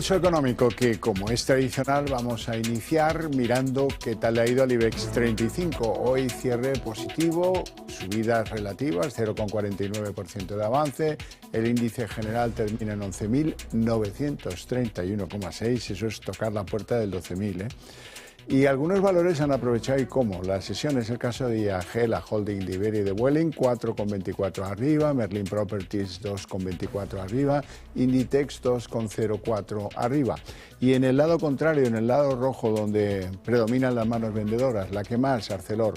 Pulso económico que, como es tradicional, vamos a iniciar mirando qué tal le ha ido al IBEX 35. Hoy cierre positivo, subidas relativas, 0,49% de avance. El índice general termina en 11.931,6. Eso es tocar la puerta del 12.000, Y algunos valores han aprovechado y cómo. La sesión es el caso de IAG, la holding de Iberia y de Vueling, 4,24 arriba, Merlin Properties 2,24 arriba, Inditex 2,04 arriba. Y en el lado contrario, en el lado rojo, donde predominan las manos vendedoras, la que más, Arcelor,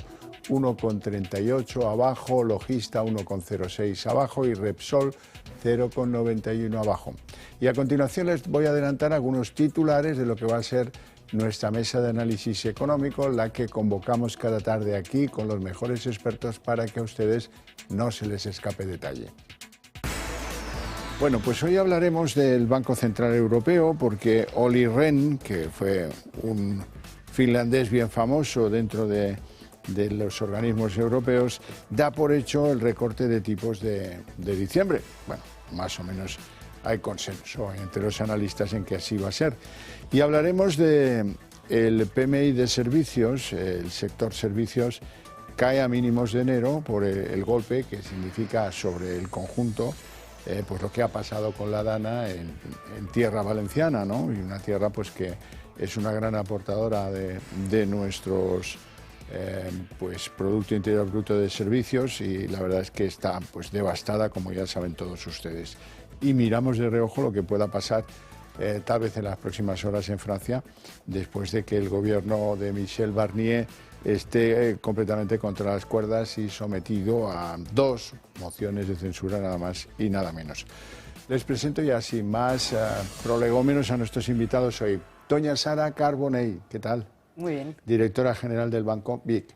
1,38 abajo, Logista 1,06 abajo y Repsol 0,91 abajo. Y a continuación les voy a adelantar algunos titulares de lo que va a ser nuestra mesa de análisis económico, la que convocamos cada tarde aquí con los mejores expertos para que a ustedes no se les escape detalle. Bueno, pues hoy hablaremos del Banco Central Europeo porque Olli Rehn, que fue un finlandés bien famoso dentro de los organismos europeos, da por hecho el recorte de tipos de diciembre. Bueno, más o menos hay consenso entre los analistas en que así va a ser. Y hablaremos del PMI de servicios. El sector servicios cae a mínimos de enero por el golpe que significa sobre el conjunto pues lo que ha pasado con la Dana en tierra valenciana, ¿no? Y una tierra pues que es una gran aportadora de nuestros pues Producto Interior Bruto de servicios, y la verdad es que está pues devastada, como ya saben todos ustedes. Y miramos de reojo lo que pueda pasar tal vez en las próximas horas en Francia, después de que el gobierno de Michel Barnier esté completamente contra las cuerdas y sometido a 2 mociones de censura, nada más y nada menos. Les presento ya sin más prolegómenos a nuestros invitados hoy. Doña Sara Carbonell, ¿qué tal? Muy bien. Directora general del Banco BIC.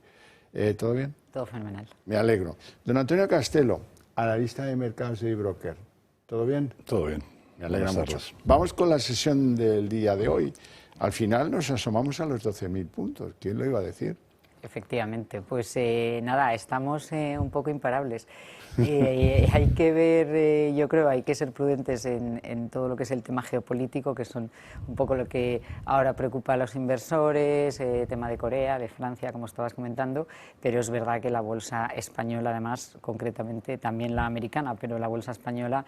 ¿Todo bien? Todo fenomenal. Me alegro. Don Antonio Castelo, analista de mercados de eBroker. ¿Todo bien? Todo bien. Me alegra mucho. Vamos con la sesión del día de hoy. Al final nos asomamos a los 12.000 puntos. ¿Quién lo iba a decir? Efectivamente, pues nada, estamos un poco imparables. Hay que ver, yo creo, hay que ser prudentes en todo lo que es el tema geopolítico, que son un poco lo que ahora preocupa a los inversores, tema de Corea, de Francia, como estabas comentando, pero es verdad que la bolsa española, además, concretamente, también la americana, pero la bolsa española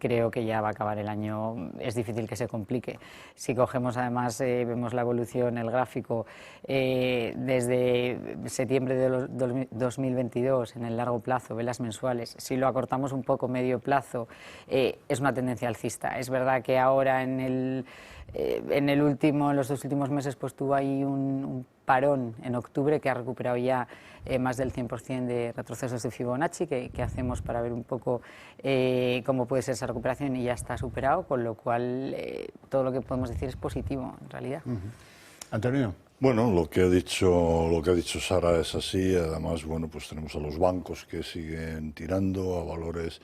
creo que ya va a acabar el año, es difícil que se complique. Si cogemos además, vemos la evolución, el gráfico, desde septiembre de 2022 en el largo plazo, velas mensuales, si lo acortamos un poco medio plazo, es una tendencia alcista. Es verdad que ahora en los 2 últimos meses pues tuvo ahí un parón en octubre que ha recuperado ya más del 100% de retrocesos de Fibonacci que hacemos para ver un poco cómo puede ser esa recuperación, y ya está superado, con lo cual todo lo que podemos decir es positivo en realidad. Antonio. Bueno, lo que ha dicho Sara es así. Además, bueno, pues tenemos a los bancos que siguen tirando, a valores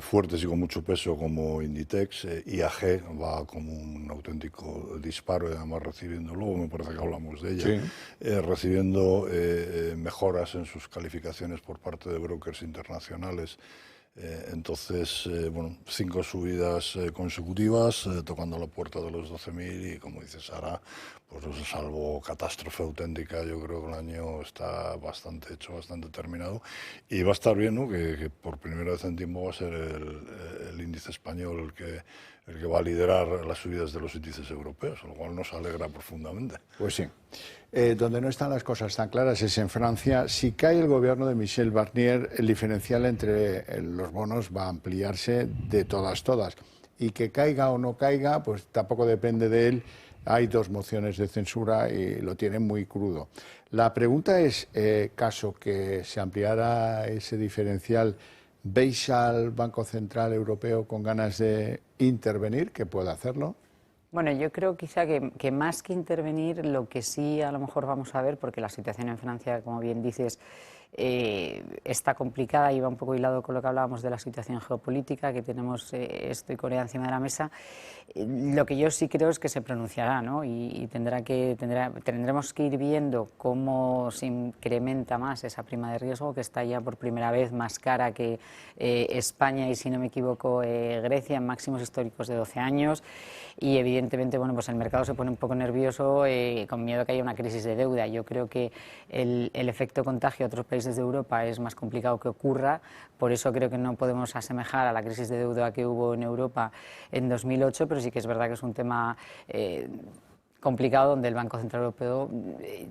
fuertes y con mucho peso como Inditex. IAG va como un auténtico disparo, y además recibiendo, luego me parece que hablamos de ella, sí, recibiendo mejoras en sus calificaciones por parte de brokers internacionales. Entonces, bueno, 5 subidas consecutivas, tocando la puerta de los 12.000, y como dice Sara, pues salvo catástrofe auténtica, yo creo que el año está bastante hecho, bastante terminado, y va a estar bien, ¿no? que por primera vez en tiempo va a ser el índice español el que va a liderar las subidas de los índices europeos, lo cual nos alegra profundamente. Pues sí. Donde no están las cosas tan claras es en Francia. Si cae el gobierno de Michel Barnier, el diferencial entre los bonos va a ampliarse de todas. Y que caiga o no caiga, pues tampoco depende de él. Hay 2 mociones de censura y lo tienen muy crudo. La pregunta es, caso que se ampliara ese diferencial, ¿veis al Banco Central Europeo con ganas de intervenir, que pueda hacerlo? Bueno, yo creo quizá que más que intervenir, lo que sí a lo mejor vamos a ver, porque la situación en Francia, como bien dices, está complicada y va un poco hilado con lo que hablábamos de la situación geopolítica, que tenemos esto y Corea encima de la mesa. Lo que yo sí creo es que se pronunciará, ¿no? Y tendremos que ir viendo cómo se incrementa más esa prima de riesgo, que está ya por primera vez más cara que España y, si no me equivoco, Grecia, en máximos históricos de 12 años. Y evidentemente evidentemente, bueno, pues el mercado se pone un poco nervioso con miedo a que haya una crisis de deuda. Yo creo que el efecto contagio a otros países de Europa es más complicado que ocurra, por eso creo que no podemos asemejar a la crisis de deuda que hubo en Europa en 2008, pero sí que es verdad que es un tema complicado donde el Banco Central Europeo,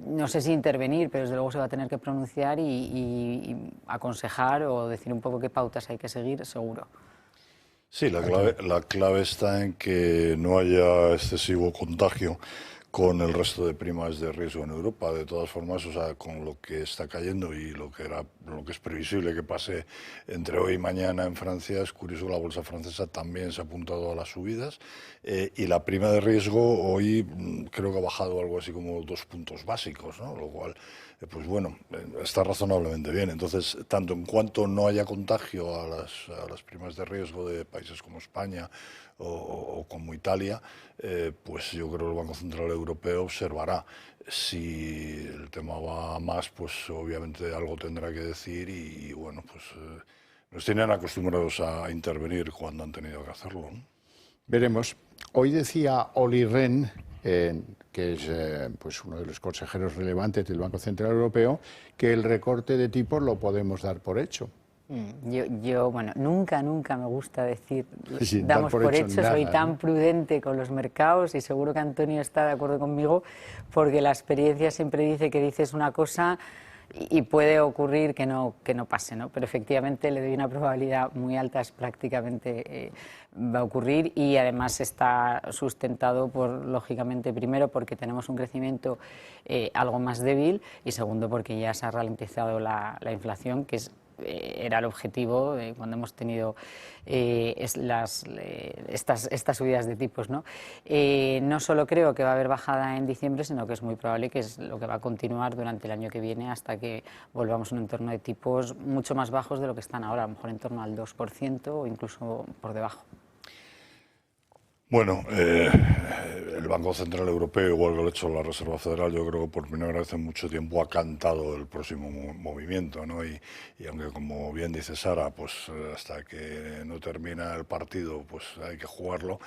no sé si intervenir, pero desde luego se va a tener que pronunciar y aconsejar o decir un poco qué pautas hay que seguir, seguro. Sí, la clave está en que no haya excesivo contagio con el resto de primas de riesgo en Europa. De todas formas, o sea, con lo que está cayendo y lo que es previsible que pase entre hoy y mañana en Francia, es curioso que la bolsa francesa también se ha apuntado a las subidas y la prima de riesgo hoy creo que ha bajado algo así como 2 puntos básicos, ¿no? Lo cual, pues bueno, está razonablemente bien. Entonces, tanto en cuanto no haya contagio a las primas de riesgo de países como España o como Italia, pues yo creo que el Banco Central Europeo observará. Si el tema va más, pues obviamente algo tendrá que decir y bueno, pues nos tienen acostumbrados a intervenir cuando han tenido que hacerlo, ¿no? Veremos. Hoy decía Olli Rehn, que es pues uno de los consejeros relevantes del Banco Central Europeo, que el recorte de tipos lo podemos dar por hecho. Bueno, nunca me gusta decir, Sí, damos por hecho, nada, soy tan ¿no? prudente con los mercados y seguro que Antonio está de acuerdo conmigo porque la experiencia siempre dice que dices una cosa y puede ocurrir que no pase, ¿no? Pero efectivamente le doy una probabilidad muy alta, es prácticamente va a ocurrir y además está sustentado por, lógicamente, primero porque tenemos un crecimiento algo más débil y segundo porque ya se ha ralentizado la inflación, que era el objetivo cuando hemos tenido estas subidas de tipos, ¿no? No solo creo que va a haber bajada en diciembre, sino que es muy probable que es lo que va a continuar durante el año que viene hasta que volvamos a un entorno de tipos mucho más bajos de lo que están ahora, a lo mejor en torno al 2% o incluso por debajo. Bueno, el Banco Central Europeo, igual que lo ha hecho la Reserva Federal, yo creo que por primera vez en mucho tiempo ha cantado el próximo movimiento, ¿no? Y aunque, como bien dice Sara, pues hasta que no termina el partido, pues hay que jugarlo,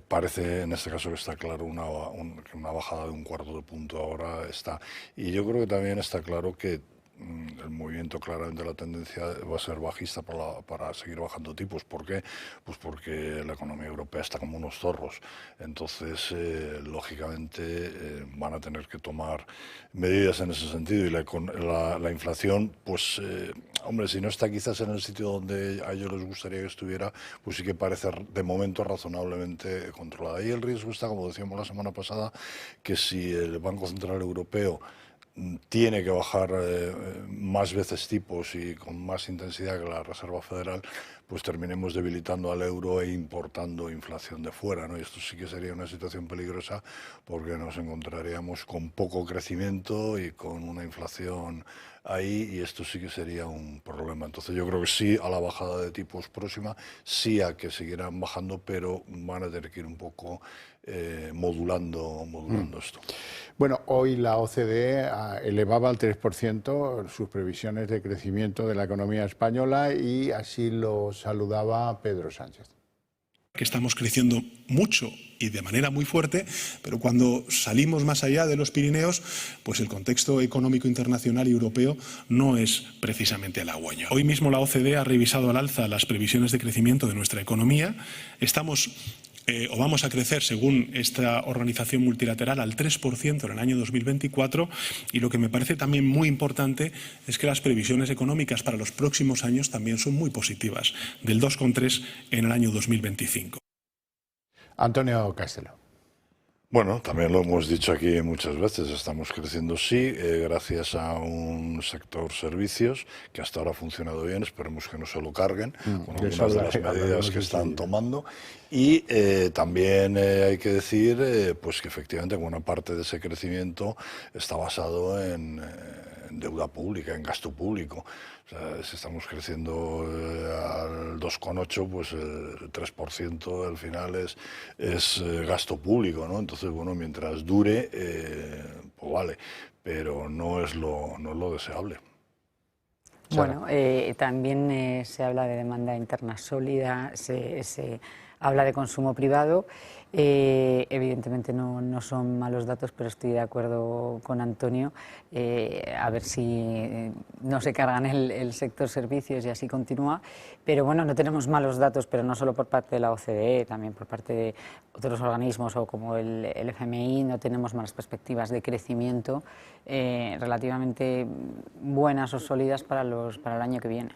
parece en este caso que está claro que una bajada de 1/4 de punto ahora está. Y yo creo que también está claro que el movimiento, claramente la tendencia va a ser bajista para seguir bajando tipos. ¿Por qué? Pues porque la economía europea está como unos zorros. Entonces, lógicamente, van a tener que tomar medidas en ese sentido. Y la inflación, pues, hombre, si no está quizás en el sitio donde a ellos les gustaría que estuviera, pues sí que parece de momento razonablemente controlada. Y el riesgo está, como decíamos la semana pasada, que si el Banco Central Europeo tiene que bajar más veces tipos y con más intensidad que la Reserva Federal, pues terminemos debilitando al euro e importando inflación de fuera, ¿no? Y esto sí que sería una situación peligrosa porque nos encontraríamos con poco crecimiento y con una inflación ahí y esto sí que sería un problema. Entonces yo creo que sí a la bajada de tipos próxima, sí a que seguirán bajando, pero van a tener que ir un poco modulando esto. Bueno, hoy la OCDE elevaba al 3% sus previsiones de crecimiento de la economía española y así lo saludaba Pedro Sánchez. Que estamos creciendo mucho y de manera muy fuerte, pero cuando salimos más allá de los Pirineos, pues el contexto económico internacional y europeo no es precisamente halagüeño. Hoy mismo la OCDE ha revisado al alza las previsiones de crecimiento de nuestra economía. Vamos a crecer, según esta organización multilateral, al 3% en el año 2024 y lo que me parece también muy importante es que las previsiones económicas para los próximos años también son muy positivas, del 2,3% en el año 2025. Antonio Castelo. Bueno, también lo hemos dicho aquí muchas veces, estamos creciendo sí, gracias a un sector servicios que hasta ahora ha funcionado bien, esperemos que no se lo carguen con algunas de las medidas que están tomando. Y también hay que decir pues que efectivamente buena parte de ese crecimiento está basado en deuda pública, en gasto público. O sea, si estamos creciendo al 2,8, pues el 3% al final es gasto público, ¿no? Entonces, bueno, mientras dure, pues vale, pero no es lo deseable. Bueno, también se habla de demanda interna sólida, se habla de consumo privado. Evidentemente no son malos datos, pero estoy de acuerdo con Antonio, a ver si no se cargan el sector servicios y así continúa. Pero bueno, no tenemos malos datos, pero no solo por parte de la OCDE, también por parte de otros organismos o como el FMI, no tenemos malas perspectivas de crecimiento relativamente buenas o sólidas para el año que viene.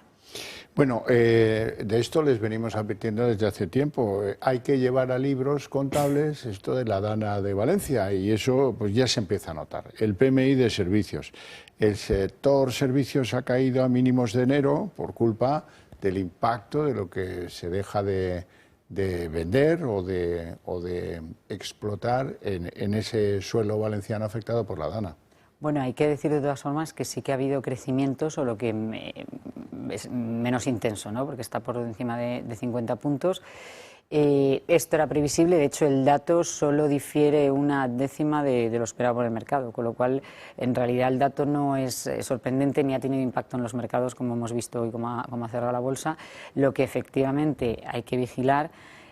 Bueno, de esto les venimos advirtiendo desde hace tiempo. Hay que llevar a libros contables esto de la Dana de Valencia y eso pues ya se empieza a notar. El PMI de servicios. El sector servicios ha caído a mínimos de enero por culpa del impacto de lo que se deja de vender o de explotar en ese suelo valenciano afectado por la Dana. Bueno, hay que decir de todas formas que sí que ha habido crecimiento, solo que es menos intenso, ¿no? Porque está por encima de 50 puntos. Esto era previsible, de hecho el dato solo difiere una décima de lo esperado por el mercado, con lo cual en realidad el dato no es sorprendente ni ha tenido impacto en los mercados como hemos visto hoy, como ha cerrado la bolsa. Lo que efectivamente hay que vigilar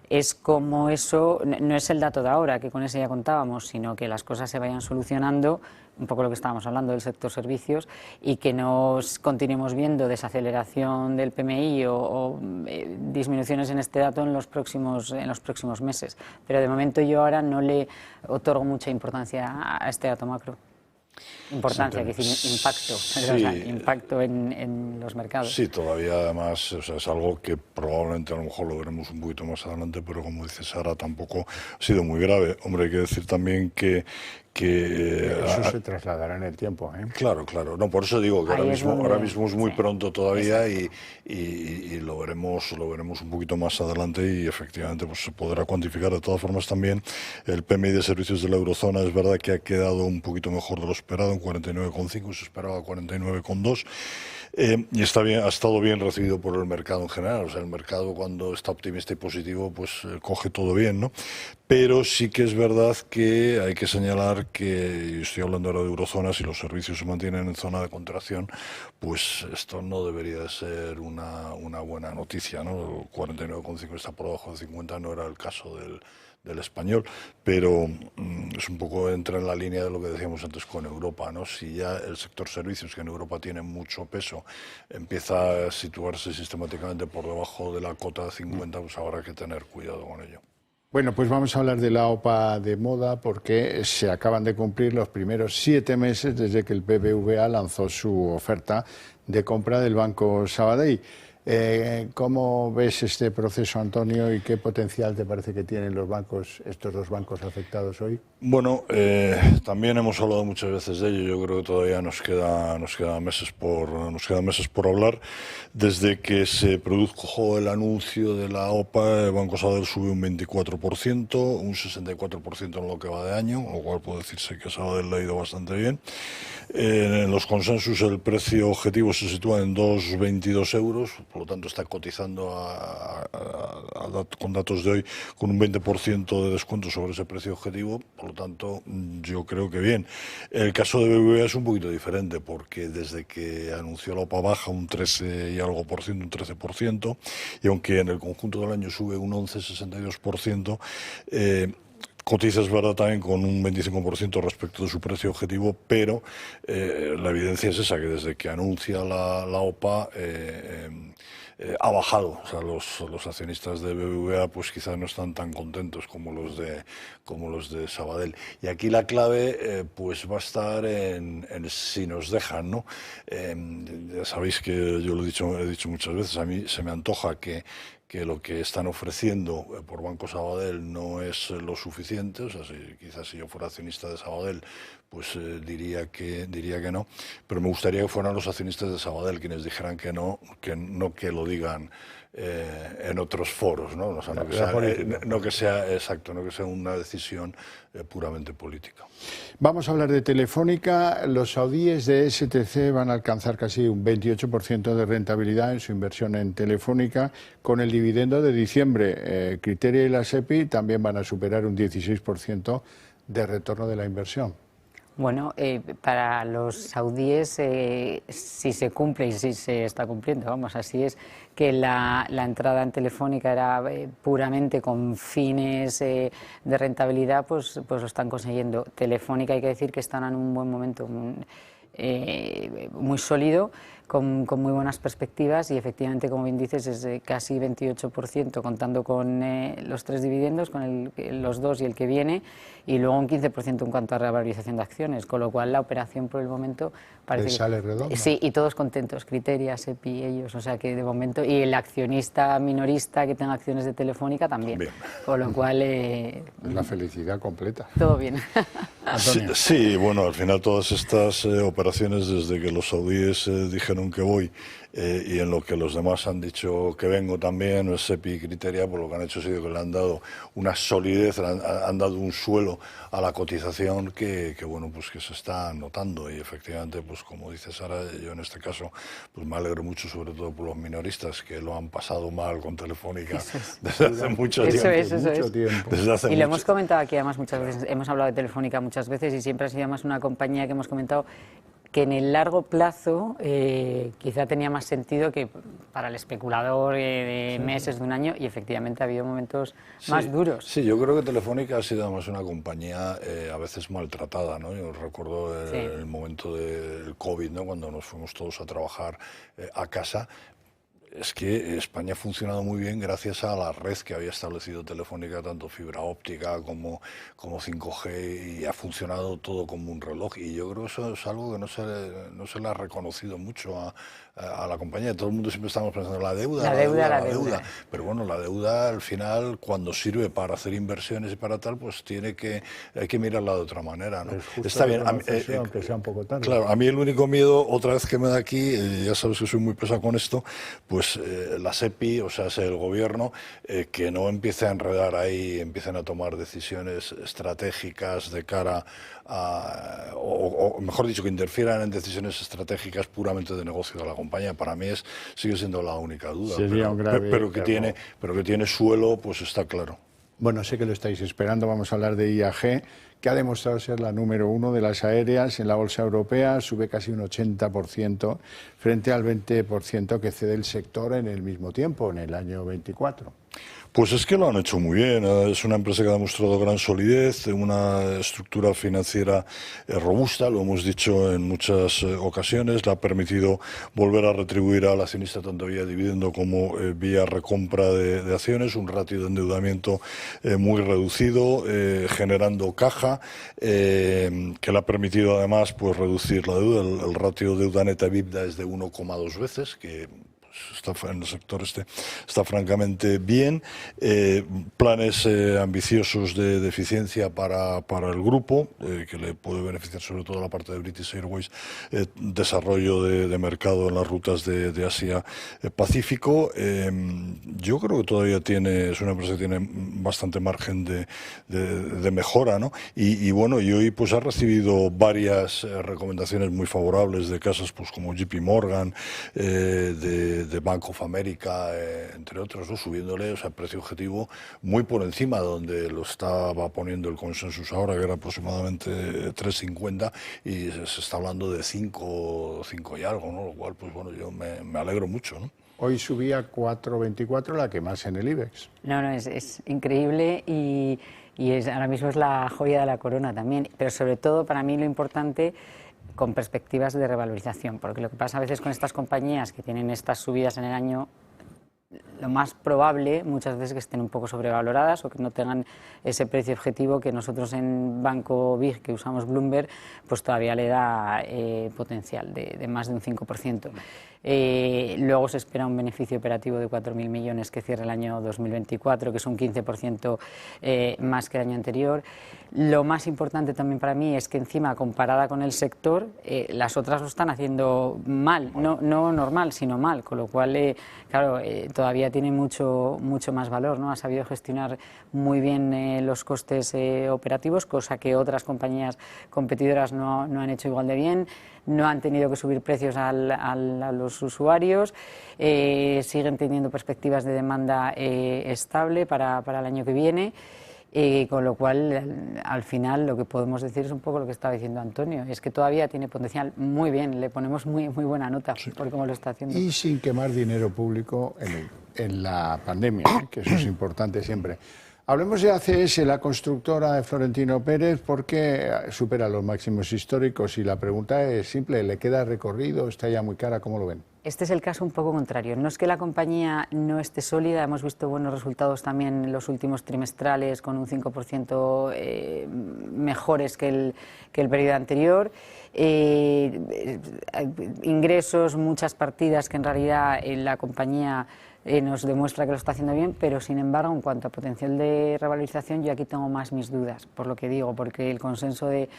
es cómo eso, no es el dato de ahora, que con ese ya contábamos, sino que las cosas se vayan solucionando, un poco lo que estábamos hablando del sector servicios, y que no continuemos viendo desaceleración del PMI o disminuciones en este dato en los próximos meses. Pero de momento yo ahora no le otorgo mucha importancia a este dato macro. Importancia, que decir, impacto, sí, o sea, impacto en los mercados. Sí, todavía además, o sea, es algo que probablemente a lo mejor lo veremos un poquito más adelante, pero como dice Sara, tampoco ha sido muy grave. Hombre, hay que decir también que eso se trasladará en el tiempo, ¿eh? Claro, claro. No, por eso digo que ahora mismo es muy pronto todavía y lo veremos un poquito más adelante y efectivamente pues se podrá cuantificar. De todas formas también el PMI de servicios de la eurozona es verdad que ha quedado un poquito mejor de lo esperado, en 49,5, se esperaba 49,2. Y ha estado bien recibido por el mercado en general. O sea, el mercado cuando está optimista y positivo pues coge todo bien, ¿no? Pero sí que es verdad que hay que señalar que, y estoy hablando ahora de eurozona, si los servicios se mantienen en zona de contracción, pues esto no debería de ser una buena noticia, ¿no? 49,5 está por debajo de 50, no era el caso del español, pero es un poco entra en la línea de lo que decíamos antes con Europa, ¿no? Si ya el sector servicios, que en Europa tiene mucho peso, empieza a situarse sistemáticamente por debajo de la cota de 50, pues habrá que tener cuidado con ello. Bueno, pues vamos a hablar de la OPA de moda porque se acaban de cumplir los primeros 7 meses desde que el BBVA lanzó su oferta de compra del Banco Sabadell. ¿Cómo ves este proceso, Antonio, y qué potencial te parece que tienen estos dos bancos afectados hoy? Bueno, también hemos hablado muchas veces de ello. Yo creo que todavía nos quedan meses por hablar. Desde que se produjo el anuncio de la OPA, el Banco Sabadell subió un 24%, un 64% en lo que va de año, lo cual puede decirse que Sabadell le ha ido bastante bien. En los consensos el precio objetivo se sitúa en 2,22 euros, por lo tanto está cotizando con datos de hoy con un 20% de descuento sobre ese precio objetivo, por lo tanto yo creo que bien. El caso de BBVA es un poquito diferente porque desde que anunció la OPA baja un 13 y algo por ciento, un 13%, y aunque en el conjunto del año sube un 11,62%, cotiza, es verdad, también con un 25% respecto de su precio objetivo, pero la evidencia es esa, que desde que anuncia la OPA ha bajado. O sea, los accionistas de BBVA pues quizás no están tan contentos como los de Sabadell. Y aquí la clave pues va a estar en si nos dejan, ¿no? Ya sabéis que yo lo he dicho muchas veces, a mí se me antoja que lo que están ofreciendo por Banco Sabadell no es lo suficiente. O sea, quizás si yo fuera accionista de Sabadell, pues diría que no, pero me gustaría que fueran los accionistas de Sabadell quienes dijeran que no que lo digan en otros foros, ¿no? O sea, no que sea una decisión puramente política. Vamos a hablar de Telefónica. Los saudíes de STC van a alcanzar casi un 28% de rentabilidad en su inversión en Telefónica. Con el dividendo de diciembre, Criteria y la SEPI también van a superar un 16% de retorno de la inversión. Bueno, para los saudíes, si se cumple y si se está cumpliendo, vamos, así es, que la entrada en Telefónica era puramente con fines de rentabilidad, pues lo están consiguiendo. Telefónica, hay que decir que están en un buen momento, muy sólido, con muy buenas perspectivas, y efectivamente, como bien dices, es de casi 28% contando con los 3 dividendos, con los 2 y el que viene, y luego un 15% en cuanto a revalorización de acciones, con lo cual la operación por el momento parece que sale redonda. Sí, y todos contentos, Criteria, SEPI, ellos, o sea que de momento, y el accionista minorista que tenga acciones de Telefónica también, bien. Con lo cual es la felicidad completa. Todo bien. Antonio. Sí, bueno, al final todas estas operaciones, desde que los saudíes dijeron que voy y en lo que los demás han dicho que vengo también, SEPI y Criteria, por lo que han hecho ha sido que le han dado una solidez, han dado un suelo a la cotización que bueno, pues que se está notando, y efectivamente, pues como dice Sara, yo en este caso pues me alegro mucho, sobre todo por los minoristas que lo han pasado mal con Telefónica desde hace mucho tiempo. Y lo hemos comentado aquí además muchas veces, hemos hablado de Telefónica muchas veces y siempre ha sido más una compañía que hemos comentado que en el largo plazo quizá tenía más sentido que para el especulador de meses, de un año, y efectivamente ha habido momentos más duros. Sí, yo creo que Telefónica ha sido además una compañía a veces maltratada, ¿no? Yo recuerdo el momento del COVID, ¿no? Cuando nos fuimos todos a trabajar a casa. Es que España ha funcionado muy bien gracias a la red que había establecido Telefónica, tanto fibra óptica como 5G, y ha funcionado todo como un reloj. Y yo creo que eso es algo que no se le ha reconocido mucho a la compañía. Todo el mundo siempre estamos pensando en la deuda. Pero bueno, la deuda al final, cuando sirve para hacer inversiones y para tal, pues hay que mirarla de otra manera, ¿no? Está bien, aunque sea un poco tarde. Claro, a mí el único miedo, otra vez que me da aquí, ya sabes que soy muy pesado con esto, pues la SEPI, o sea, el gobierno, que no empiece a enredar ahí, empiecen a tomar decisiones estratégicas de cara a, o mejor dicho, que interfieran en decisiones estratégicas puramente de negocio de la compañía. Para mí sigue siendo la única duda. Sería un grave pero que tiene suelo, pues está claro. Bueno, sé que lo estáis esperando, vamos a hablar de IAG, que ha demostrado ser la número 1 de las aéreas en la bolsa europea, sube casi un 80% frente al 20% que cede el sector en el mismo tiempo, en el año 24. Pues es que lo han hecho muy bien. Es una empresa que ha demostrado gran solidez, una estructura financiera robusta, lo hemos dicho en muchas ocasiones, le ha permitido volver a retribuir al accionista tanto vía dividendo como vía recompra de acciones, un ratio de endeudamiento muy reducido, generando caja, que le ha permitido además pues reducir la deuda. El ratio deuda neta EBITDA es de 1,2 veces, que en el sector está francamente bien. Planes ambiciosos de eficiencia para el grupo, que le puede beneficiar sobre todo la parte de British Airways, desarrollo de mercado en las rutas de Asia-Pacífico. Yo creo que todavía es una empresa que tiene bastante margen de mejora, ¿no? Y bueno, y hoy pues ha recibido varias recomendaciones muy favorables de casas pues como JP Morgan, de Bank of America, entre otros, ¿no? Subiéndole, o sea, precio objetivo muy por encima de donde lo estaba poniendo el consensus ahora, que era aproximadamente 3,50, y se está hablando de 5 y algo, ¿no? Lo cual, pues bueno, yo me alegro mucho, ¿no? Hoy subía 4,24, la que más en el IBEX. No, es increíble y ahora mismo es la joya de la corona también, pero sobre todo para mí lo importante, con perspectivas de revalorización, porque lo que pasa a veces con estas compañías que tienen estas subidas en el año, lo más probable muchas veces es que estén un poco sobrevaloradas o que no tengan ese precio objetivo que nosotros en Banco Big, que usamos Bloomberg, pues todavía le da potencial de más de un 5%. Luego se espera un beneficio operativo de 4.000 millones que cierre el año 2024, que es un 15% más que el año anterior. Lo más importante también para mí es que encima, comparada con el sector, las otras lo están haciendo mal, no normal, sino mal, con lo cual, claro, todavía tiene mucho más valor, ¿no? Ha sabido gestionar muy bien los costes operativos, cosa que otras compañías competidoras no han hecho igual de bien. No han tenido que subir precios a los usuarios, siguen teniendo perspectivas de demanda estable para el año que viene. Con lo cual, al final, lo que podemos decir es un poco lo que estaba diciendo Antonio, es que todavía tiene potencial. Muy bien, le ponemos muy buena nota por cómo lo está haciendo. Y sin quemar dinero público en la pandemia, que eso es importante siempre. Hablemos de ACS, la constructora de Florentino Pérez, porque supera los máximos históricos y la pregunta es simple, ¿le queda recorrido? ¿Está ya muy cara? ¿Cómo lo ven? Este es el caso un poco contrario. No es que la compañía no esté sólida, hemos visto buenos resultados también en los últimos trimestrales con un 5% mejores que el periodo anterior. Ingresos, muchas partidas que en realidad en la compañía nos demuestra que lo está haciendo bien, pero sin embargo, en cuanto a potencial de revalorización, yo aquí tengo más mis dudas, por lo que digo, porque el consenso de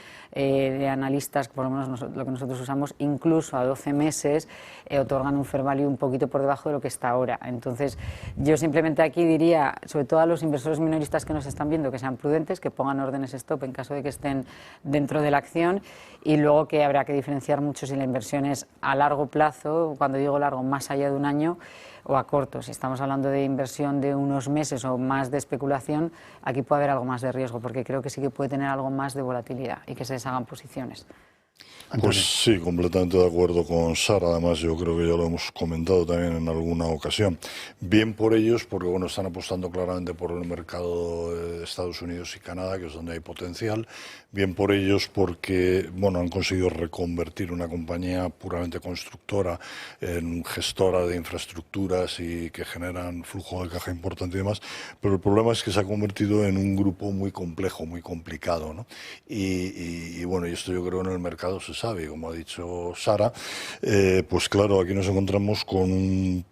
analistas, por lo menos lo que nosotros usamos, incluso a 12 meses, otorgan un fair value un poquito por debajo de lo que está ahora. Entonces, yo simplemente aquí diría, sobre todo a los inversores minoristas que nos están viendo, que sean prudentes, que pongan órdenes stop en caso de que estén dentro de la acción, y luego que habrá que diferenciar mucho si la inversión es a largo plazo, cuando digo largo, más allá de un año, o a corto. Si estamos hablando de inversión de unos meses o más de especulación, aquí puede haber algo más de riesgo, porque creo que sí que puede tener algo más de volatilidad y que se deshagan posiciones. Pues sí, completamente de acuerdo con Sara. Además, yo creo que ya lo hemos comentado también en alguna ocasión. Bien por ellos, porque bueno, están apostando claramente por el mercado de Estados Unidos y Canadá, que es donde hay potencial. Bien por ellos porque bueno, han conseguido reconvertir una compañía puramente constructora en gestora de infraestructuras y que generan flujo de caja importante y demás. Pero el problema es que se ha convertido en un grupo muy complejo, muy complicado, ¿no? Y bueno, y esto yo creo en el mercado se sabe, como ha dicho Sara, pues claro, aquí nos encontramos con un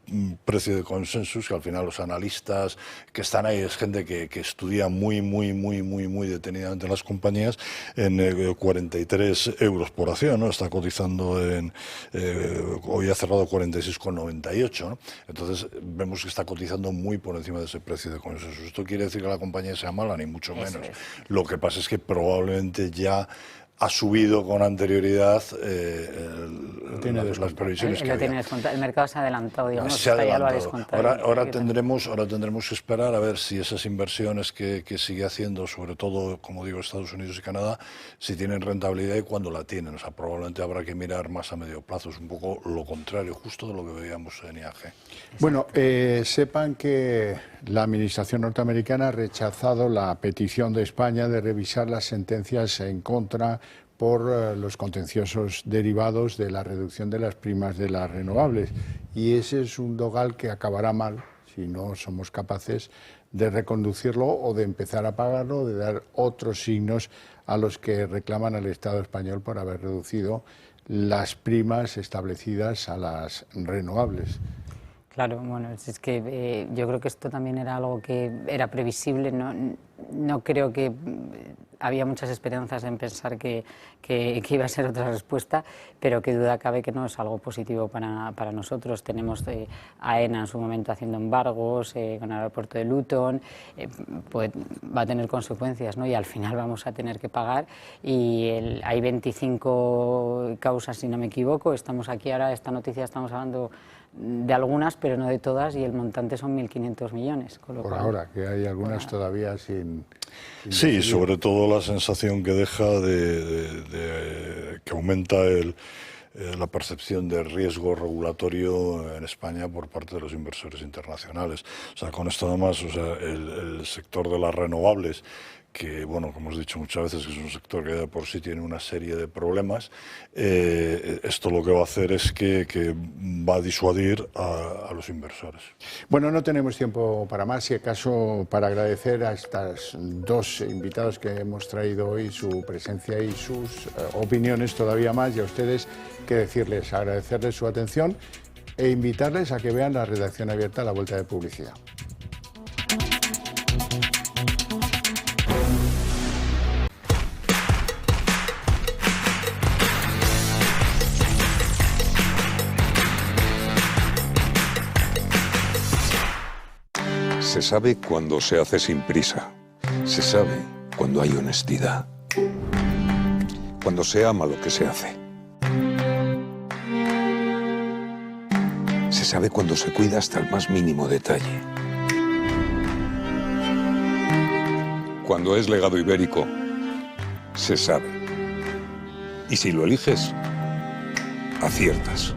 precio de consensus que al final los analistas que están ahí es gente que estudia muy detenidamente las compañías, en 43 euros por acción, ¿no? Está cotizando hoy ha cerrado 46,98, ¿no? Entonces vemos que está cotizando muy por encima de ese precio de consensus. Esto quiere decir que la compañía sea mala, ni mucho menos. Lo que pasa es que probablemente ya ha subido con anterioridad las previsiones que había. El mercado se ha adelantado, digamos, se ha adelantado. Ya lo ha descontado. Ahora tendremos que esperar a ver si esas inversiones que sigue haciendo, sobre todo, como digo, Estados Unidos y Canadá, si tienen rentabilidad y cuándo la tienen. O sea, probablemente habrá que mirar más a medio plazo. Es un poco lo contrario, justo de lo que veíamos en IAG. Bueno, sepan que la administración norteamericana ha rechazado la petición de España de revisar las sentencias en contra por los contenciosos derivados de la reducción de las primas de las renovables. Y ese es un dogal que acabará mal si no somos capaces de reconducirlo o de empezar a pagarlo, de dar otros signos a los que reclaman al Estado español por haber reducido las primas establecidas a las renovables. Claro, bueno, es que yo creo que esto también era algo que era previsible, no creo que había muchas esperanzas en pensar que iba a ser otra respuesta, pero que duda cabe que no es algo positivo para nosotros. Tenemos a AENA en su momento haciendo embargos con el aeropuerto de Luton, pues va a tener consecuencias, ¿no? Y al final vamos a tener que pagar y hay 25 causas, si no me equivoco. Estamos aquí ahora, esta noticia estamos hablando de algunas, pero no de todas, y el montante son 1.500 millones. Con lo por cual, ahora, que hay algunas todavía sin sí, decidir. Sobre todo la sensación que deja que aumenta la percepción de riesgo regulatorio en España por parte de los inversores internacionales. O sea, con esto además, o sea, el sector de las renovables, que, bueno, como hemos dicho muchas veces, que es un sector que de por sí tiene una serie de problemas, esto lo que va a hacer es que va a disuadir a los inversores. Bueno, no tenemos tiempo para más, si acaso para agradecer a estas dos invitados que hemos traído hoy su presencia y sus opiniones todavía más, y a ustedes que decirles, agradecerles su atención e invitarles a que vean la redacción abierta a la vuelta de publicidad. Se sabe cuando se hace sin prisa. Se sabe cuando hay honestidad. Cuando se ama lo que se hace. Se sabe cuando se cuida hasta el más mínimo detalle. cuando es legado ibérico, se sabe. Y si lo eliges, aciertas.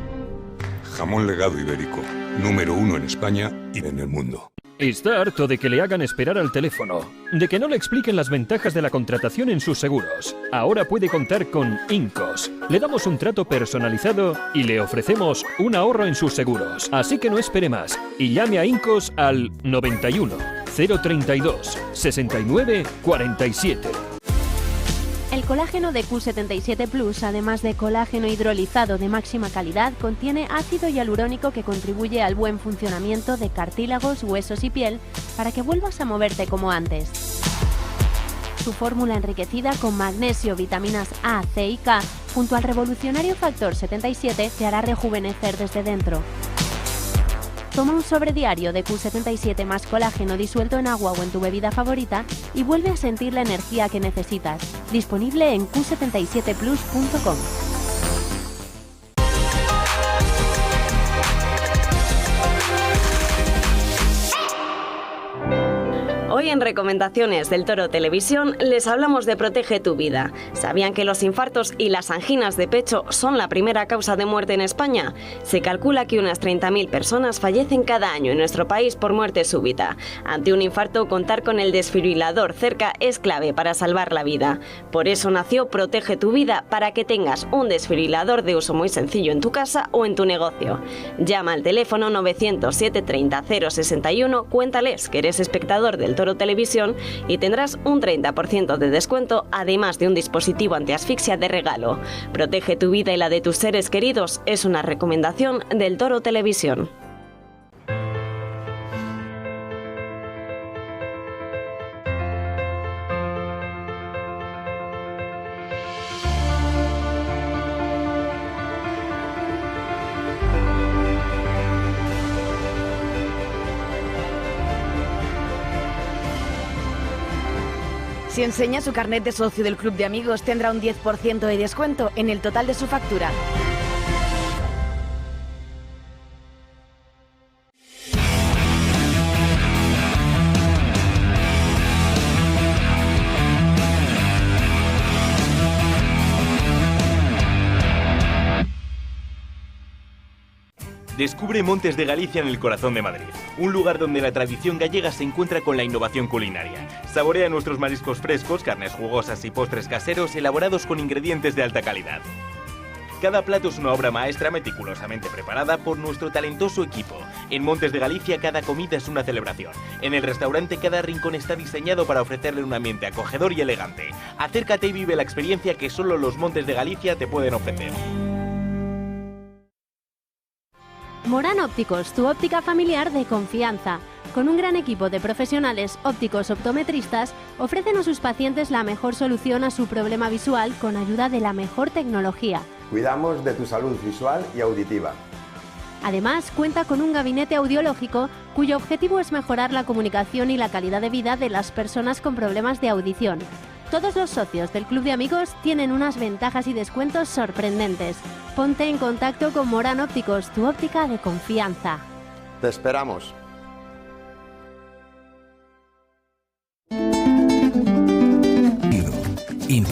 Jamón Legado Ibérico, número 1 en España y en el mundo. ¿Está harto de que le hagan esperar al teléfono? ¿De que no le expliquen las ventajas de la contratación en sus seguros? Ahora puede contar con Incos. Le damos un trato personalizado y le ofrecemos un ahorro en sus seguros. Así que no espere más y llame a Incos al 91 032 69 47. El colágeno de Q77 Plus, además de colágeno hidrolizado de máxima calidad, contiene ácido hialurónico que contribuye al buen funcionamiento de cartílagos, huesos y piel para que vuelvas a moverte como antes. Su fórmula enriquecida con magnesio, vitaminas A, C y K, junto al revolucionario factor 77, te hará rejuvenecer desde dentro. Toma un sobre diario de Q77 más colágeno disuelto en agua o en tu bebida favorita y vuelve a sentir la energía que necesitas. Disponible en q77plus.com. Hoy en Recomendaciones del Toro Televisión les hablamos de Protege tu Vida. ¿Sabían que los infartos y las anginas de pecho son la primera causa de muerte en España? Se calcula que unas 30.000 personas fallecen cada año en nuestro país por muerte súbita. Ante un infarto, contar con el desfibrilador cerca es clave para salvar la vida. Por eso nació Protege tu Vida, para que tengas un desfibrilador de uso muy sencillo en tu casa o en tu negocio. Llama al teléfono 900 730 061, cuéntales que eres espectador del Toro Televisión y tendrás un 30% de descuento, además de un dispositivo antiasfixia de regalo. Protege tu vida y la de tus seres queridos es una recomendación del Toro Televisión. Si enseña su carnet de socio del Club de Amigos, tendrá un 10% de descuento en el total de su factura. Descubre Montes de Galicia en el corazón de Madrid, un lugar donde la tradición gallega se encuentra con la innovación culinaria. Saborea nuestros mariscos frescos, carnes jugosas y postres caseros elaborados con ingredientes de alta calidad. Cada plato es una obra maestra meticulosamente preparada por nuestro talentoso equipo. En Montes de Galicia cada comida es una celebración. En el restaurante cada rincón está diseñado para ofrecerle un ambiente acogedor y elegante. Acércate y vive la experiencia que solo los Montes de Galicia te pueden ofrecer. Morán Ópticos, tu óptica familiar de confianza. Con un gran equipo de profesionales ópticos optometristas, ofrecen a sus pacientes la mejor solución a su problema visual con ayuda de la mejor tecnología. Cuidamos de tu salud visual y auditiva. Además, cuenta con un gabinete audiológico cuyo objetivo es mejorar la comunicación y la calidad de vida de las personas con problemas de audición. Todos los socios del Club de Amigos tienen unas ventajas y descuentos sorprendentes. Ponte en contacto con Morán Ópticos, tu óptica de confianza. Te esperamos.